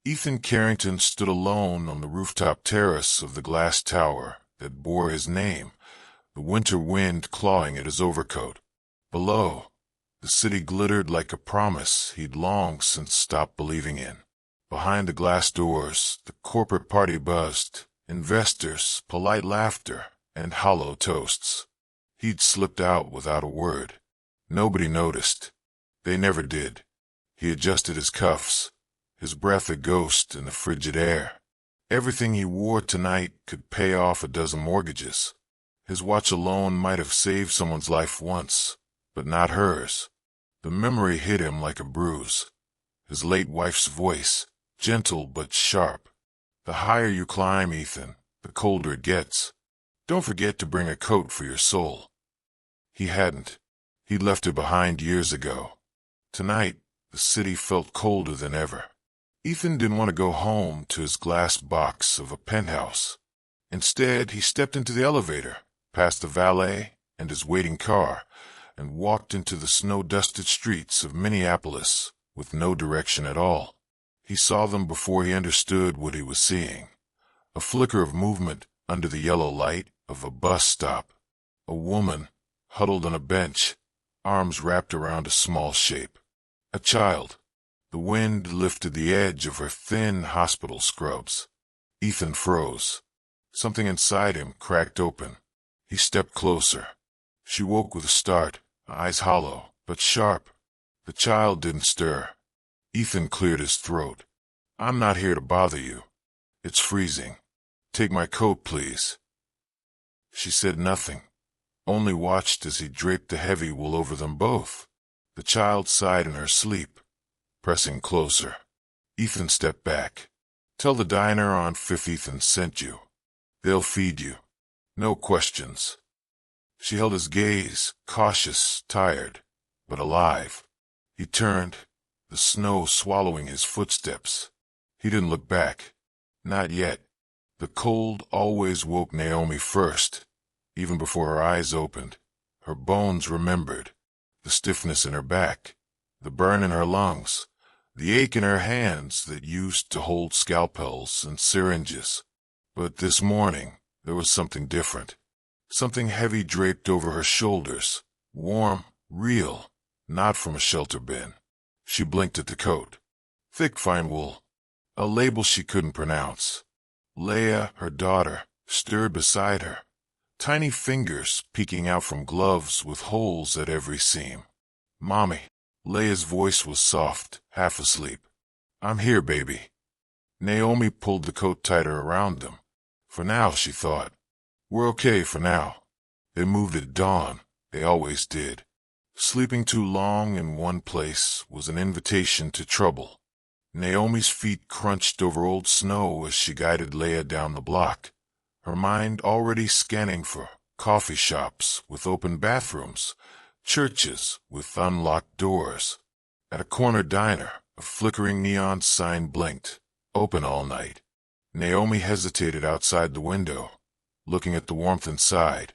Ethan Carrington stood alone on the rooftop terrace of the glass tower that bore his name, the winter wind clawing at his overcoat. Below, the city glittered like a promise he'd long since stopped believing in. Behind the glass doors, the corporate party buzzed, investors, polite laughter, and hollow toasts. He'd slipped out without a word. Nobody noticed. They never did. He adjusted his cuffs, his breath a ghost in the frigid air. Everything he wore tonight could pay off a dozen mortgages. His watch alone might have saved someone's life once, but not hers. The memory hit him like a bruise. His late wife's voice, gentle but sharp. The higher you climb, Ethan, the colder it gets. Don't forget to bring a coat for your soul. He hadn't. He'd left it behind years ago. Tonight, the city felt colder than ever. Ethan didn't want to go home to his glass box of a penthouse. Instead, he stepped into the elevator, past the valet and his waiting car, and walked into the snow-dusted streets of Minneapolis with no direction at all. He saw them before he understood what he was seeing. A flicker of movement under the yellow light of a bus stop. A woman, huddled on a bench, arms wrapped around a small shape. A child. The wind lifted the edge of her thin hospital scrubs. Ethan froze. Something inside him cracked open. He stepped closer. She woke with a start, eyes hollow, but sharp. The child didn't stir. Ethan cleared his throat. "I'm not here to bother you. It's freezing. Take my coat, please." She said nothing, only watched as he draped the heavy wool over them both. The child sighed in her sleep, pressing closer. Ethan stepped back. "Tell the diner on Fifth Ethan sent you. They'll feed you. No questions." She held his gaze, cautious, tired, but alive. He turned, the snow swallowing his footsteps. He didn't look back. Not yet. The cold always woke Naomi first, even before her eyes opened. Her bones remembered. The stiffness in her back, the burn in her lungs, the ache in her hands that used to hold scalpels and syringes. But this morning, there was something different. Something heavy draped over her shoulders, warm, real, not from a shelter bin. She blinked at the coat. Thick fine wool. A label she couldn't pronounce. Leah, her daughter, stirred beside her, tiny fingers peeking out from gloves with holes at every seam. "Mommy." Leah's voice was soft, half asleep. "I'm here, baby." Naomi pulled the coat tighter around them. For now, she thought. We're okay for now. They moved at dawn. They always did. Sleeping too long in one place was an invitation to trouble. Naomi's feet crunched over old snow as she guided Leah down the block, her mind already scanning for coffee shops with open bathrooms, churches with unlocked doors. At a corner diner, a flickering neon sign blinked, "Open all night." Naomi hesitated outside the window, looking at the warmth inside,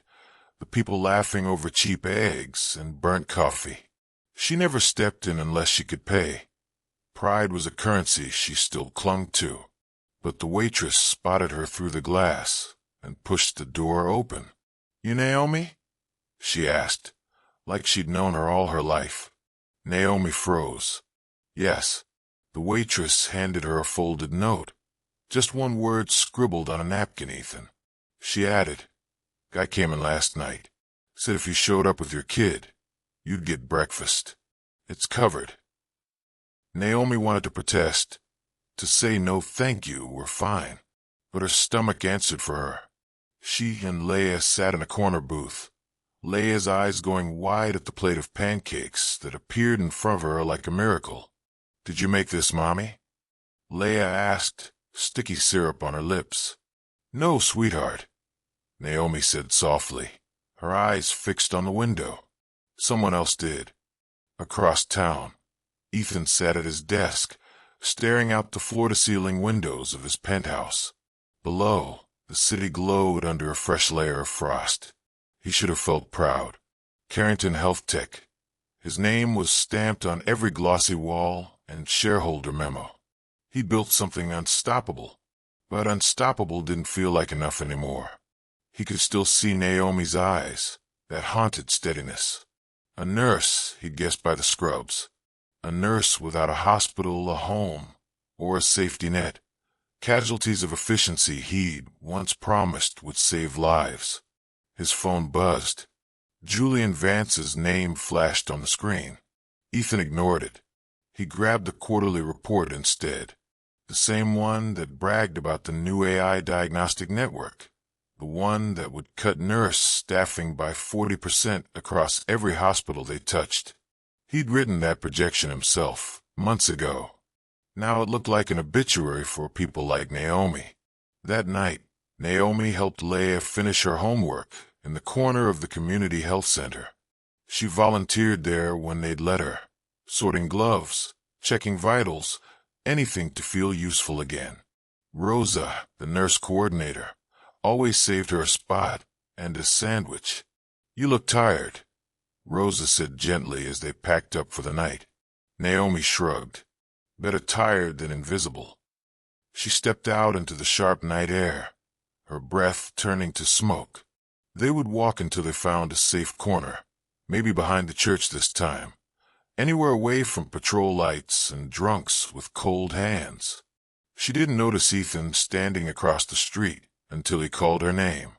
the people laughing over cheap eggs and burnt coffee. She never stepped in unless she could pay. Pride was a currency she still clung to. But the waitress spotted her through the glass and pushed the door open. "You Naomi?" she asked, like she'd known her all her life. Naomi froze. "Yes." The waitress handed her a folded note. Just one word scribbled on a napkin, Ethan. She added, "Guy came in last night. Said if you showed up with your kid, you'd get breakfast. It's covered." Naomi wanted to protest, to say no thank you were fine, but her stomach answered for her. She and Leah sat in a corner booth, Leah's eyes going wide at the plate of pancakes that appeared in front of her like a miracle. "Did you make this, Mommy?" Leah asked, sticky syrup on her lips. "No, sweetheart," Naomi said softly, her eyes fixed on the window. "Someone else did." Across town, Ethan sat at his desk, staring out the floor-to-ceiling windows of his penthouse. Below, the city glowed under a fresh layer of frost. He should have felt proud. Carrington Health Tech. His name was stamped on every glossy wall and shareholder memo. He built something unstoppable, but unstoppable didn't feel like enough anymore. He could still see Naomi's eyes, that haunted steadiness. A nurse, he'd guessed by the scrubs. A nurse without a hospital, a home, or a safety net. Casualties of efficiency he'd once promised would save lives. His phone buzzed. Julian Vance's name flashed on the screen. Ethan ignored it. He grabbed the quarterly report instead. The same one that bragged about the new AI diagnostic network. The one that would cut nurse staffing by 40% across every hospital they touched. He'd written that projection himself, months ago. Now it looked like an obituary for people like Naomi. That night, Naomi helped Leia finish her homework in the corner of the community health center. She volunteered there when they'd let her, sorting gloves, checking vitals, anything to feel useful again. Rosa, the nurse coordinator, always saved her a spot and a sandwich. "You look tired," Rosa said gently as they packed up for the night. Naomi shrugged. Better tired than invisible. She stepped out into the sharp night air, her breath turning to smoke. They would walk until they found a safe corner, maybe behind the church this time, anywhere away from patrol lights and drunks with cold hands. She didn't notice Ethan standing across the street until he called her name.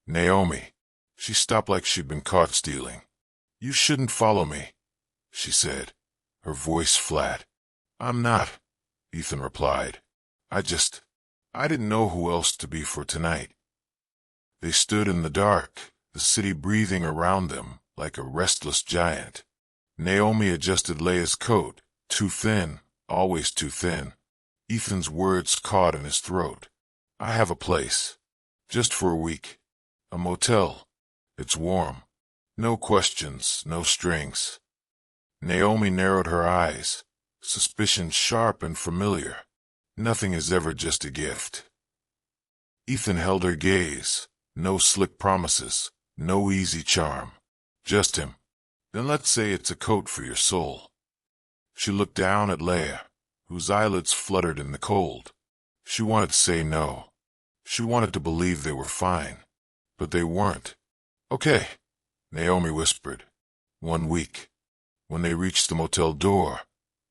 Naomi. She stopped like she'd been caught stealing. "You shouldn't follow me," she said, her voice flat. "I'm not," Ethan replied. I didn't know who else to be for tonight." They stood in the dark, the city breathing around them like a restless giant. Naomi adjusted Leia's coat, too thin, always too thin. Ethan's words caught in his throat. "I have a place. Just for a week. A motel. It's warm. No questions, no strings." Naomi narrowed her eyes, suspicion sharp and familiar. Nothing is ever just a gift. Ethan held her gaze. No slick promises, no easy charm. Just him. "Then let's say it's a coat for your soul." She looked down at Leia, whose eyelids fluttered in the cold. She wanted to say no. She wanted to believe they were fine. But they weren't. "Okay," Naomi whispered. 1 week. When they reached the motel door,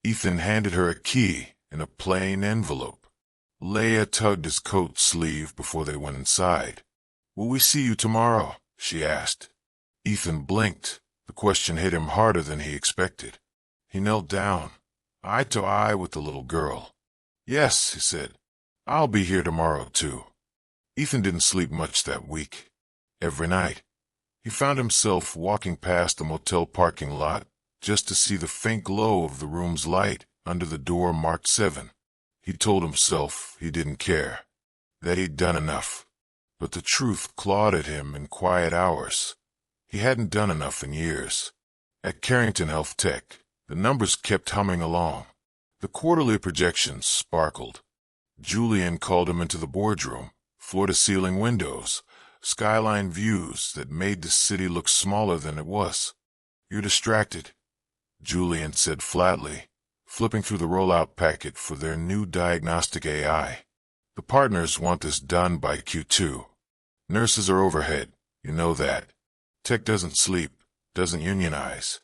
Ethan handed her a key in a plain envelope. Leia tugged his coat sleeve before they went inside. "Will we see you tomorrow?" she asked. Ethan blinked. The question hit him harder than he expected. He knelt down, eye to eye with the little girl. "Yes," he said. "I'll be here tomorrow, too." Ethan didn't sleep much that week. Every night, he found himself walking past the motel parking lot just to see the faint glow of the room's light under the door marked 7. He told himself he didn't care, that he'd done enough. But the truth clawed at him in quiet hours. He hadn't done enough in years. At Carrington Health Tech, the numbers kept humming along. The quarterly projections sparkled. Julian called him into the boardroom, floor-to-ceiling windows, skyline views that made the city look smaller than it was. "You're distracted," Julian said flatly, flipping through the rollout packet for their new diagnostic AI. "The partners want this done by Q2. Nurses are overhead, you know that. Tech doesn't sleep, doesn't unionize."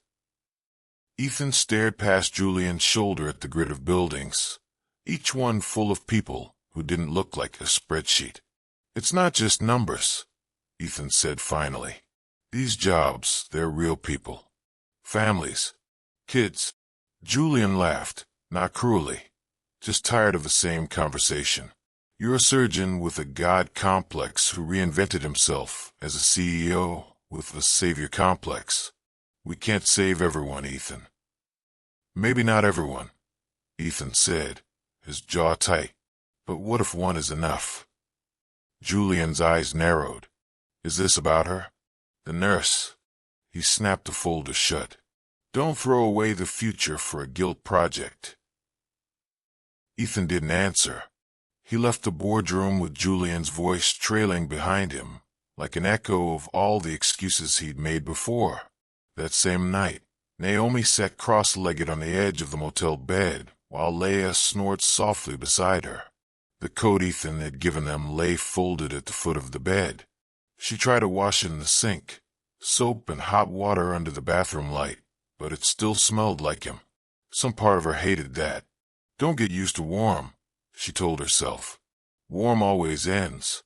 Ethan stared past Julian's shoulder at the grid of buildings, each one full of people who didn't look like a spreadsheet. "It's not just numbers," Ethan said finally. "These jobs, they're real people. Families. Kids." Julian laughed, not cruelly, just tired of the same conversation. "You're a surgeon with a god complex who reinvented himself as a CEO with a savior complex. We can't save everyone, Ethan." "Maybe not everyone," Ethan said, his jaw tight. "But what if one is enough?" Julian's eyes narrowed. "Is this about her?" "The nurse." He snapped the folder shut. "Don't throw away the future for a guilt project." Ethan didn't answer. He left the boardroom with Julian's voice trailing behind him, like an echo of all the excuses he'd made before. That same night, Naomi sat cross-legged on the edge of the motel bed, while Leia snored softly beside her. The coat Ethan had given them lay folded at the foot of the bed. She tried to wash it in the sink, soap and hot water under the bathroom light, but it still smelled like him. Some part of her hated that. Don't get used to warm, she told herself. Warm always ends.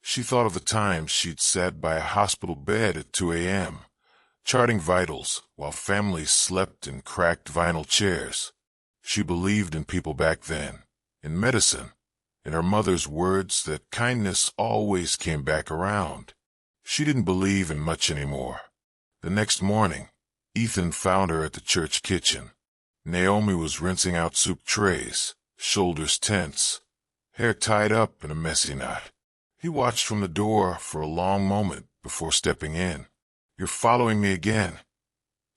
She thought of the times she'd sat by a hospital bed at 2 a.m., charting vitals while families slept in cracked vinyl chairs. She believed in people back then, in medicine, in her mother's words that kindness always came back around. She didn't believe in much anymore. The next morning, Ethan found her at the church kitchen. Naomi was rinsing out soup trays, shoulders tense, hair tied up in a messy knot. He watched from the door for a long moment before stepping in. "You're following me again,"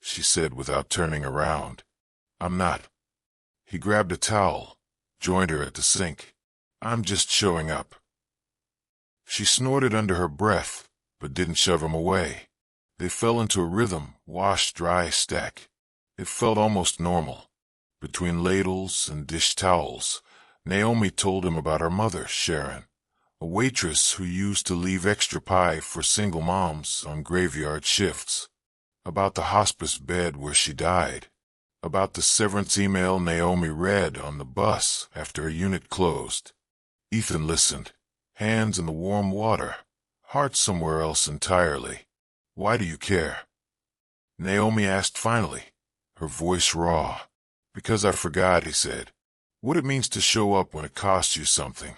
she said without turning around. "I'm not." He grabbed a towel, joined her at the sink. "I'm just showing up." She snorted under her breath, but didn't shove him away. They fell into a rhythm, wash-dry stack. It felt almost normal. Between ladles and dish towels, Naomi told him about her mother, Sharon, a waitress who used to leave extra pie for single moms on graveyard shifts, about the hospice bed where she died, about the severance email Naomi read on the bus after a unit closed. Ethan listened, hands in the warm water, heart somewhere else entirely. "Why do you care?" Naomi asked finally, her voice raw. "Because I forgot," he said, "what it means to show up when it costs you something."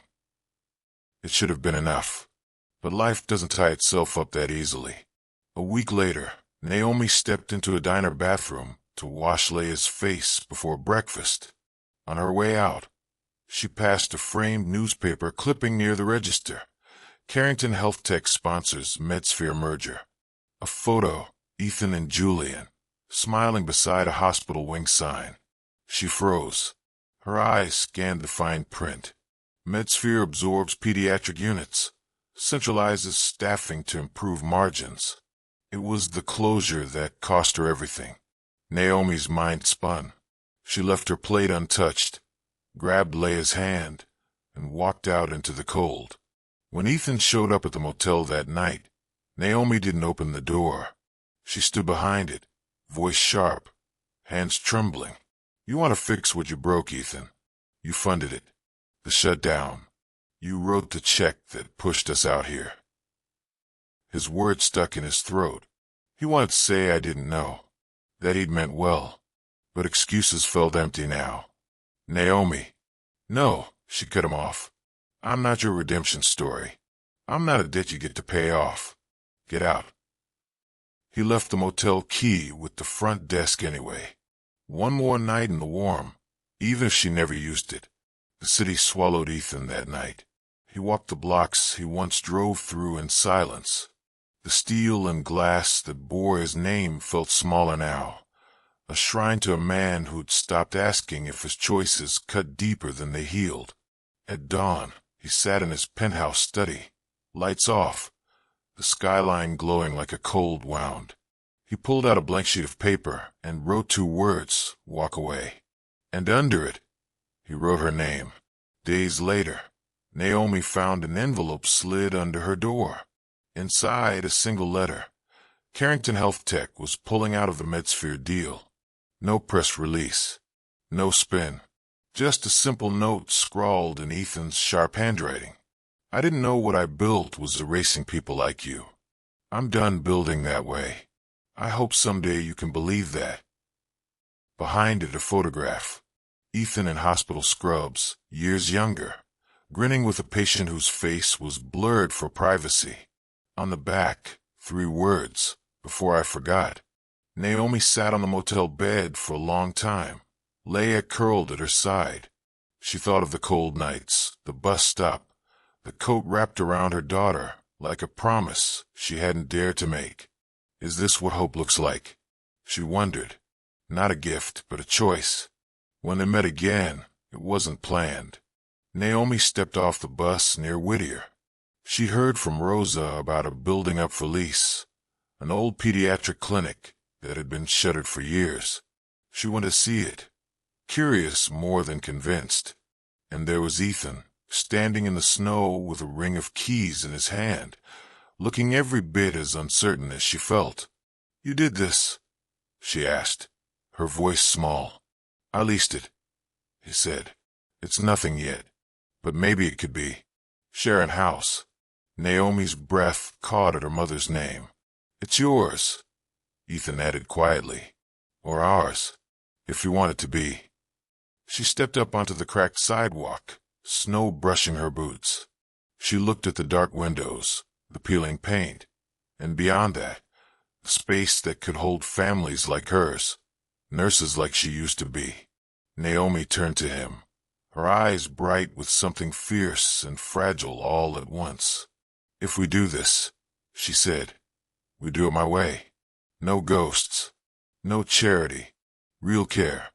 It should have been enough. But life doesn't tie itself up that easily. A week later, Naomi stepped into a diner bathroom to wash Leia's face before breakfast. On her way out, she passed a framed newspaper clipping near the register. Carrington Health Tech sponsors MedSphere merger. A photo, Ethan and Julian, smiling beside a hospital wing sign. She froze. Her eyes scanned the fine print. MedSphere absorbs pediatric units, centralizes staffing to improve margins. It was the closure that cost her everything. Naomi's mind spun. She left her plate untouched, grabbed Leia's hand, and walked out into the cold. When Ethan showed up at the motel that night, Naomi didn't open the door. She stood behind it, voice sharp, hands trembling. "You want to fix what you broke, Ethan. You funded it. The shutdown. You wrote the check that pushed us out here." His words stuck in his throat. He wanted to say I didn't know, that he'd meant well, but excuses felt empty now. "Naomi." "No," she cut him off. "I'm not your redemption story. I'm not a debt you get to pay off. Get out." He left the motel key with the front desk anyway. One more night in the warm, even if she never used it. The city swallowed Ethan that night. He walked the blocks he once drove through in silence. The steel and glass that bore his name felt smaller now, a shrine to a man who'd stopped asking if his choices cut deeper than they healed. At dawn, he sat in his penthouse study, lights off, the skyline glowing like a cold wound. He pulled out a blank sheet of paper and wrote 2 words, "Walk away." And under it, he wrote her name. Days later, Naomi found an envelope slid under her door. Inside, a single letter. Carrington Health Tech was pulling out of the MedSphere deal. No press release. No spin. Just a simple note scrawled in Ethan's sharp handwriting. "I didn't know what I built was erasing people like you. I'm done building that way. I hope someday you can believe that." Behind it, a photograph. Ethan in hospital scrubs, years younger, grinning with a patient whose face was blurred for privacy. On the back, 3 words, "Before I forgot." Naomi sat on the motel bed for a long time, Leia curled at her side. She thought of the cold nights, the bus stop, the coat wrapped around her daughter, like a promise she hadn't dared to make. Is this what hope looks like? She wondered. Not a gift, but a choice. When they met again, it wasn't planned. Naomi stepped off the bus near Whittier. She heard from Rosa about a building up for lease, an old pediatric clinic that had been shuttered for years. She went to see it. curious more than convinced. And there was Ethan, standing in the snow with a ring of keys in his hand, looking every bit as uncertain as she felt. "You did this?" she asked, her voice small. "I leased it," he said. "It's nothing yet, but maybe it could be. Sharon House." Naomi's breath caught at her mother's name. "It's yours," Ethan added quietly. "Or ours, if you want it to be." She stepped up onto the cracked sidewalk, snow brushing her boots. She looked at the dark windows, the peeling paint, and beyond that, the space that could hold families like hers, nurses like she used to be. Naomi turned to him, her eyes bright with something fierce and fragile all at once. "If we do this," she said, "we do it my way. No ghosts, no charity, real care."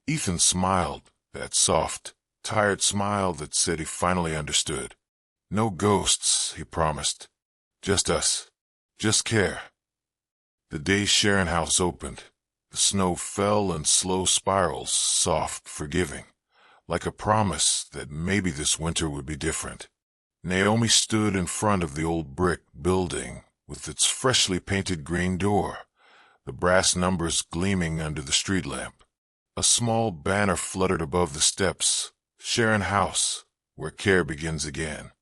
Ethan smiled, that soft, tired smile that said he finally understood. "No ghosts," he promised. "Just us. Just care." The day Sharon House opened, the snow fell in slow spirals, soft, forgiving, like a promise that maybe this winter would be different. Naomi stood in front of the old brick building with its freshly painted green door, the brass numbers gleaming under the street lamp. A small banner fluttered above the steps, "Sharon House, where care begins again."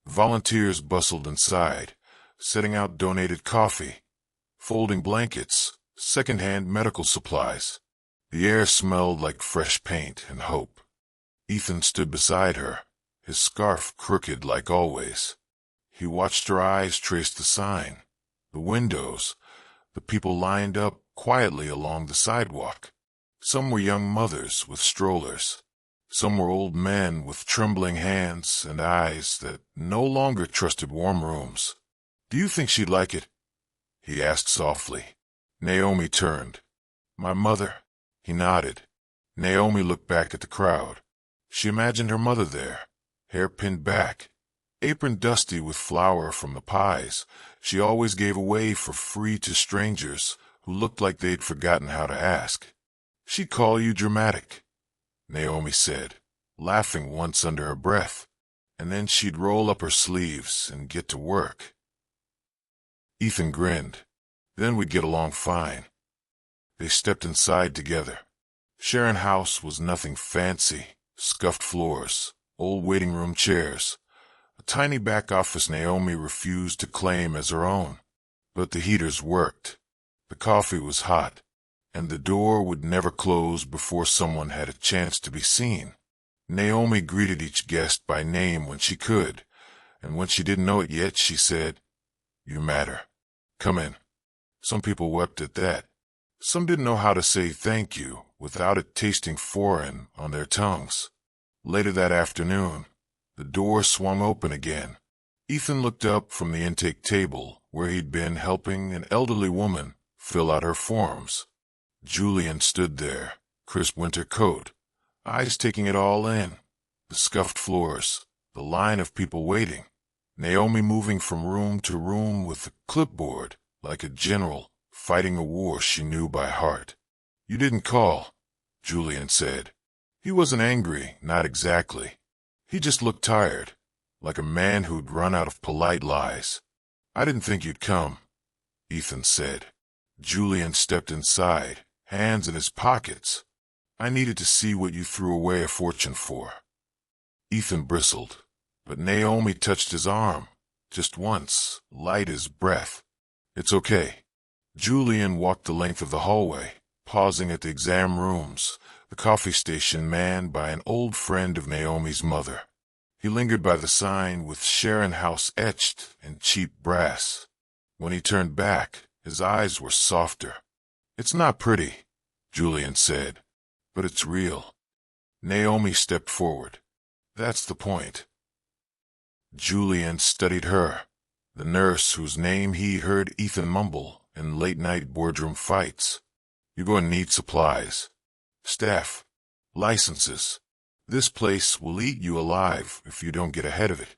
Volunteers bustled inside, setting out donated coffee, folding blankets, second-hand medical supplies. The air smelled like fresh paint and hope. Ethan stood beside her, his scarf crooked like always. He watched her eyes trace the sign, the windows, the people lined up quietly along the sidewalk. Some were young mothers with strollers. Some were old men with trembling hands and eyes that no longer trusted warm rooms. "Do you think she'd like it?" he asked softly. Naomi turned. "My mother?" He nodded. Naomi looked back at the crowd. She imagined her mother there, hair pinned back, apron dusty with flour from the pies she always gave away for free to strangers who looked like they'd forgotten how to ask. "She'd call you dramatic," Naomi said, laughing once under her breath, "and then she'd roll up her sleeves and get to work." Ethan grinned. "Then we'd get along fine." They stepped inside together. Sharon House was nothing fancy. Scuffed floors, old waiting room chairs, a tiny back office Naomi refused to claim as her own. But the heaters worked, the coffee was hot, and the door would never close before someone had a chance to be seen. Naomi greeted each guest by name when she could, and when she didn't know it yet, she said, "You matter. Come in." Some people wept at that. Some didn't know how to say thank you without it tasting foreign on their tongues. Later that afternoon, the door swung open again. Ethan looked up from the intake table where he'd been helping an elderly woman fill out her forms. Julian stood there, crisp winter coat, eyes taking it all in. The scuffed floors, the line of people waiting. Naomi moving from room to room with a clipboard like a general fighting a war she knew by heart. "You didn't call," Julian said. He wasn't angry, not exactly. He just looked tired, like a man who'd run out of polite lies. "I didn't think you'd come," Ethan said. Julian stepped inside, hands in his pockets. "I needed to see what you threw away a fortune for." Ethan bristled, but Naomi touched his arm, just once, light as breath. "It's okay." Julian walked the length of the hallway, pausing at the exam rooms, the coffee station manned by an old friend of Naomi's mother. He lingered by the sign with Sharon House etched in cheap brass. When he turned back, his eyes were softer. "It's not pretty," Julian said, "but it's real." Naomi stepped forward. "That's the point." Julian studied her, the nurse whose name he heard Ethan mumble in late-night boardroom fights. "You're going to need supplies. Staff. Licenses. This place will eat you alive if you don't get ahead of it."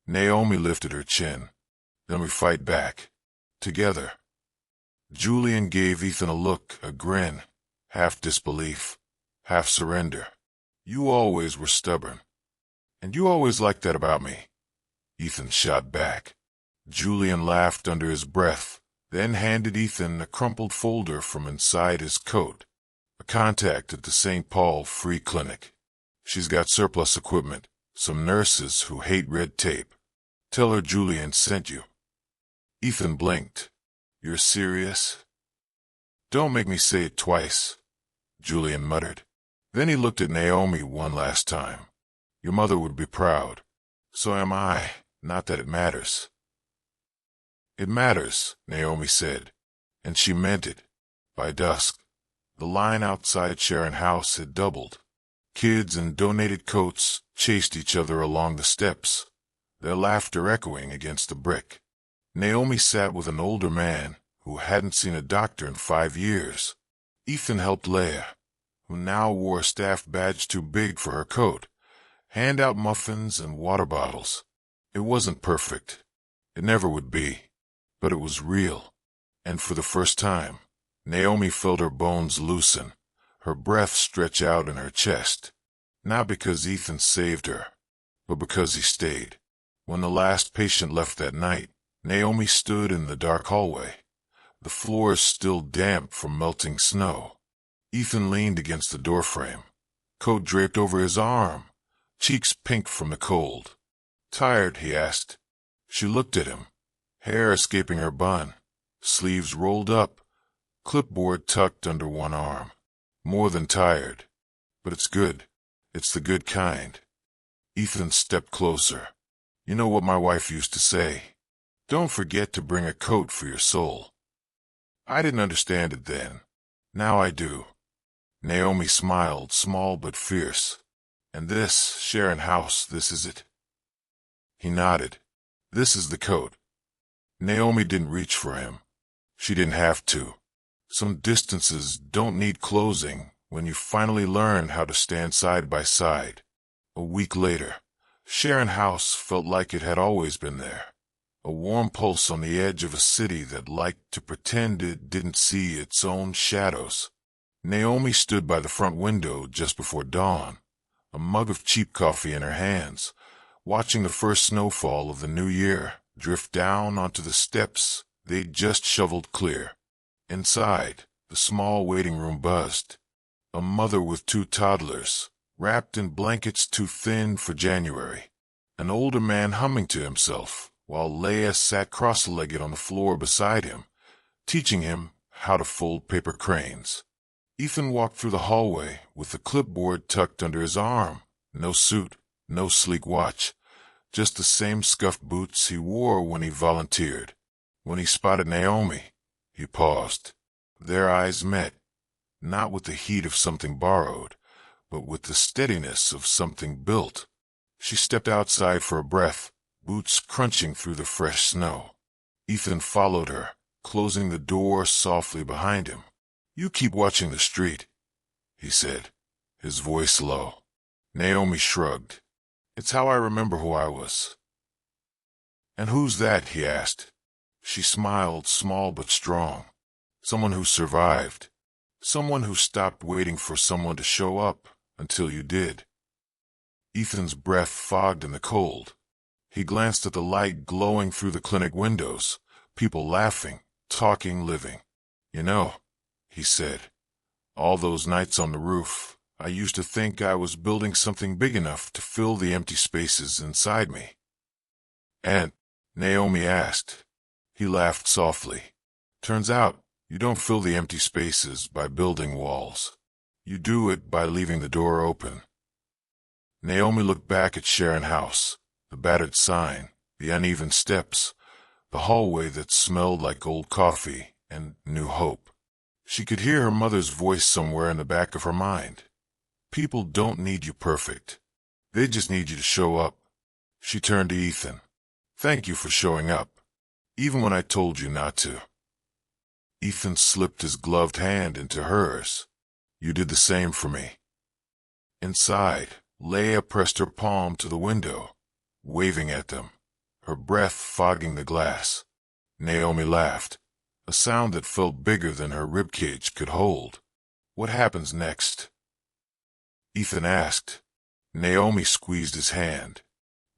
Naomi lifted her chin. "Then we fight back. Together." Julian gave Ethan a look, a grin, half disbelief. half surrender. You always were stubborn. And you always liked that about me. Ethan shot back. Julian laughed under his breath, then handed Ethan a crumpled folder from inside his coat. A contact at the St. Paul Free Clinic. She's got surplus equipment, some nurses who hate red tape. Tell her Julian sent you. Ethan blinked. You're serious? Don't make me say it twice, Julian muttered. Then he looked at Naomi one last time. Your mother would be proud. So am I, not that it matters. It matters, Naomi said, and she meant it. By dusk, the line outside Sharon House had doubled. Kids in donated coats chased each other along the steps, their laughter echoing against the brick. Naomi sat with an older man who hadn't seen a doctor in 5 years. Ethan helped Leah, who now wore a staff badge too big for her coat, hand out muffins and water bottles. It wasn't perfect. It never would be. But it was real. And for the first time, Naomi felt her bones loosen, her breath stretch out in her chest. Not because Ethan saved her, but because he stayed. When the last patient left that night, Naomi stood in the dark hallway, the floors still damp from melting snow. Ethan leaned against the doorframe, coat draped over his arm, cheeks pink from the cold. Tired? He asked. She looked at him, hair escaping her bun, sleeves rolled up, clipboard tucked under one arm. More than tired. But it's good. It's the good kind. Ethan stepped closer. You know what my wife used to say? Don't forget to bring a coat for your soul. I didn't understand it then. Now I do. Naomi smiled, small but fierce. And this, Sharon House, this is it? He nodded. This is the coat. Naomi didn't reach for him. She didn't have to. Some distances don't need closing when you finally learn how to stand side by side. A week later, Sharon House felt like it had always been there. A warm pulse on the edge of a city that liked to pretend it didn't see its own shadows. Naomi stood by the front window just before dawn, a mug of cheap coffee in her hands, watching the first snowfall of the new year drift down onto the steps they'd just shoveled clear. Inside, the small waiting room buzzed. A mother with 2 toddlers, wrapped in blankets too thin for January. An older man humming to himself, while Leah sat cross-legged on the floor beside him, teaching him how to fold paper cranes. Ethan walked through the hallway with the clipboard tucked under his arm. No suit, no sleek watch, just the same scuffed boots he wore when he volunteered. When he spotted Naomi, he paused. Their eyes met, not with the heat of something borrowed, but with the steadiness of something built. She stepped outside for a breath, boots crunching through the fresh snow. Ethan followed her, closing the door softly behind him. You keep watching the street, he said, his voice low. Naomi shrugged. It's how I remember who I was. And who's that? He asked. She smiled, small but strong. Someone who survived. Someone who stopped waiting for someone to show up until you did. Ethan's breath fogged in the cold. He glanced at the light glowing through the clinic windows, people laughing, talking, living. You know, he said, all those nights on the roof, I used to think I was building something big enough to fill the empty spaces inside me. And, Naomi asked. He laughed softly. Turns out, you don't fill the empty spaces by building walls. You do it by leaving the door open. Naomi looked back at Sharon House, the battered sign, the uneven steps, the hallway that smelled like old coffee and new hope. She could hear her mother's voice somewhere in the back of her mind. People don't need you perfect. They just need you to show up. She turned to Ethan. Thank you for showing up, even when I told you not to. Ethan slipped his gloved hand into hers. You did the same for me. Inside, Leah pressed her palm to the window, waving at them, her breath fogging the glass. Naomi laughed, a sound that felt bigger than her ribcage could hold. What happens next? Ethan asked. Naomi squeezed his hand.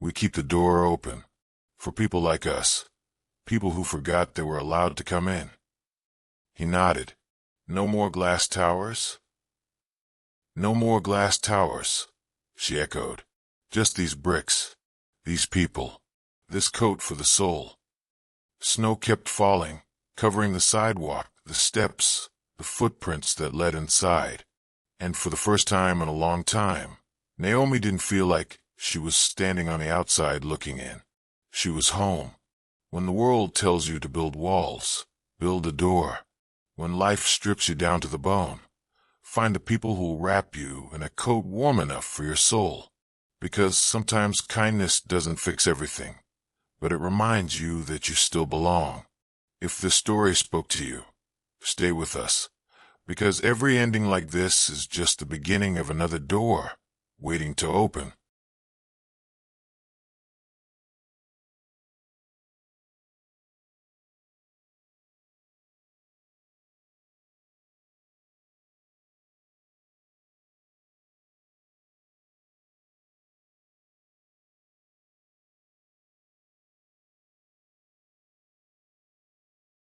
We keep the door open. For people like us. People who forgot they were allowed to come in. He nodded. No more glass towers? No more glass towers, she echoed. Just these bricks. These people. This coat for the soul. Snow kept falling, covering the sidewalk, the steps, the footprints that led inside. And for the first time in a long time, Naomi didn't feel like she was standing on the outside looking in. She was home. When the world tells you to build walls, build a door. When life strips you down to the bone, find the people who will wrap you in a coat warm enough for your soul. Because sometimes kindness doesn't fix everything, but it reminds you that you still belong. If this story spoke to you, stay with us, because every ending like this is just the beginning of another door waiting to open.